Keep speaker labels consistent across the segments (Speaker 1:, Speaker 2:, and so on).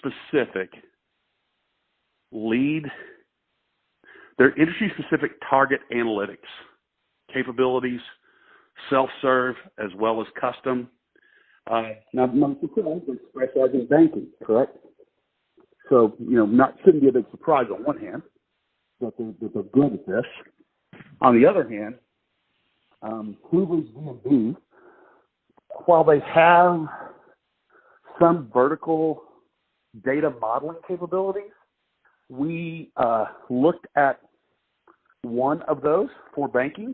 Speaker 1: industry-specific lead, their industry-specific target analytics capabilities, self-serve as well as custom. Now, most of them specialize in banking, correct? So, shouldn't be a big surprise on one hand that they're good at this. On the other hand, Hoover's D&B, while they have some vertical data modeling capabilities, we looked at one of those for banking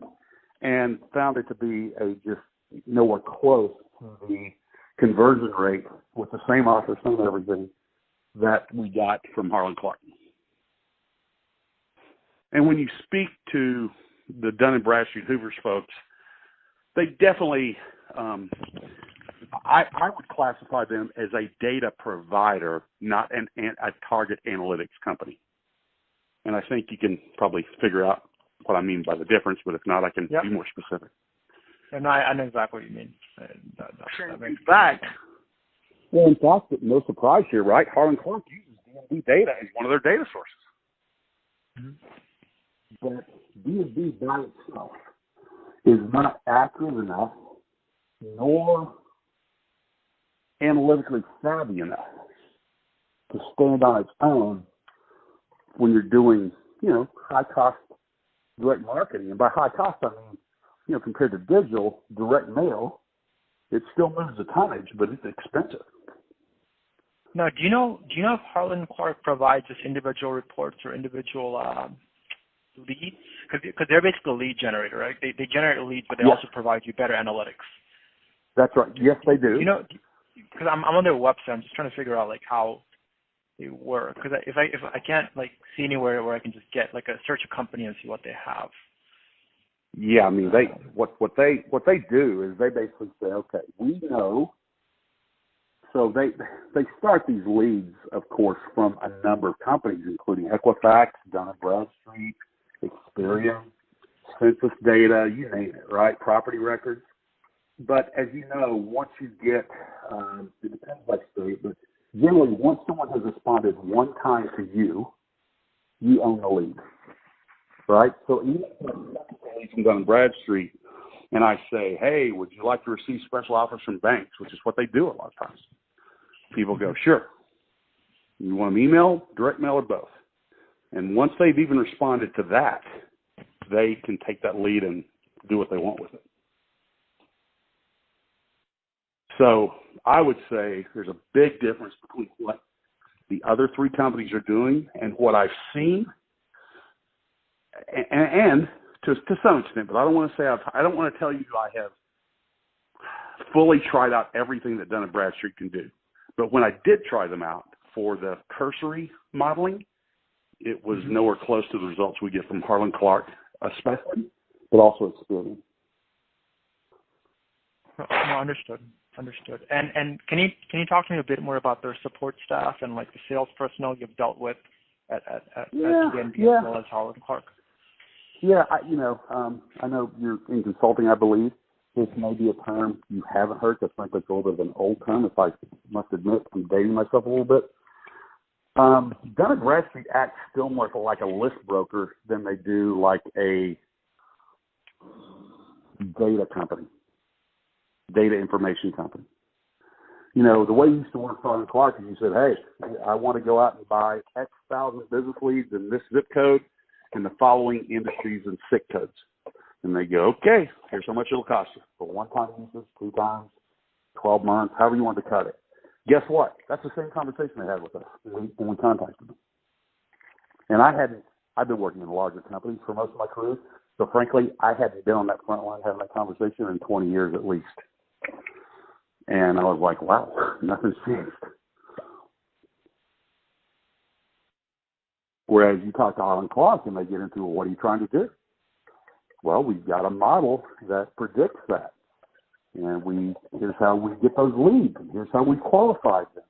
Speaker 1: and found it to be just nowhere close to the conversion rate with the same author, same everything that we got from Harlan Clark. And when you speak to the Dun & Bradstreet Hoover's folks, they definitely, I would classify them as a data provider, not a target analytics company. And I think you can probably figure out what I mean by the difference, but if not, I can be more specific.
Speaker 2: And I know exactly what you mean.
Speaker 1: In fact, no surprise here, right? Harlan Clark uses D&B data as one of their data sources. But D&B by itself is not accurate enough, nor analytically savvy enough to stand on its own when you're doing, high-cost direct marketing. And by high cost, I mean, compared to digital direct mail, it still moves a tonnage, but it's expensive.
Speaker 2: Now, do you know if Harlan Clark provides just individual reports or individual leads? Because they're basically a lead generator, right? They generate leads, but they also provide you better analytics.
Speaker 1: That's right. Yes, they do.
Speaker 2: Because I'm on their website, I'm just trying to figure out how they work. Because if I can't see anywhere where I can just get search a company and see what they have.
Speaker 1: Yeah, I mean what they do is they basically say, okay, we know. So they start these leads, of course, from a number of companies, including Equifax, Dun & Bradstreet, Experian, census data, you name it, right? Property records. But as you know, once you get, it depends by state, but generally once someone has responded one time to you, you own the lead, right? So even if from Dun & Bradstreet and I say, hey, would you like to receive special offers from banks, which is what they do a lot of times. People go, sure. You want them email, direct mail, or both? And once they've even responded to that, they can take that lead and do what they want with it. So I would say there's a big difference between what the other three companies are doing and what I've seen, and to some extent, but I don't want to tell you I have fully tried out everything that Dun & Bradstreet can do. But when I did try them out for the cursory modeling, it was nowhere close to the results we get from Harlan Clark, especially, but also Experian.
Speaker 2: No, understood. And can you talk to me a bit more about their support staff and the sales personnel you've dealt with at D&B as well as Harlan Clark?
Speaker 1: Yeah, I know you're in consulting, I believe. This may be a term you haven't heard, because frankly it's a little bit of an old term, if I must admit I'm dating myself a little bit. Dun & Bradstreet acts still more like a list broker than they do like a data company, data information company. The way you used to work for Harlan Clark is you said, hey, I want to go out and buy X thousand business leads in this zip code and the following industries and SIC codes. And they go, okay, here's how much it'll cost you for one-time usage, 2 times, 12 months, however you want to cut it. Guess what? That's the same conversation they had with us when we contacted them. And I've been working in larger companies for most of my career, so frankly, I hadn't been on that front line having that conversation in 20 years at least. And I was like, wow, nothing's changed. Whereas you talk to Harlan Clark and they get into, well, what are you trying to do? Well, we've got a model that predicts that. And here's how we get those leads. And here's how we qualify them.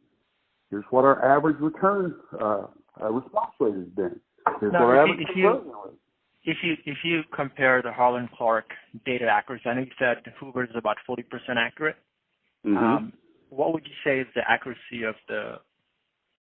Speaker 1: Here's what our average return response rate has been. Here's our average conversion rate.
Speaker 2: If you compare the Harlan Clark data accuracy, I know you said Hoover's is about 40% accurate.
Speaker 1: Mm-hmm.
Speaker 2: What would you say is the accuracy of the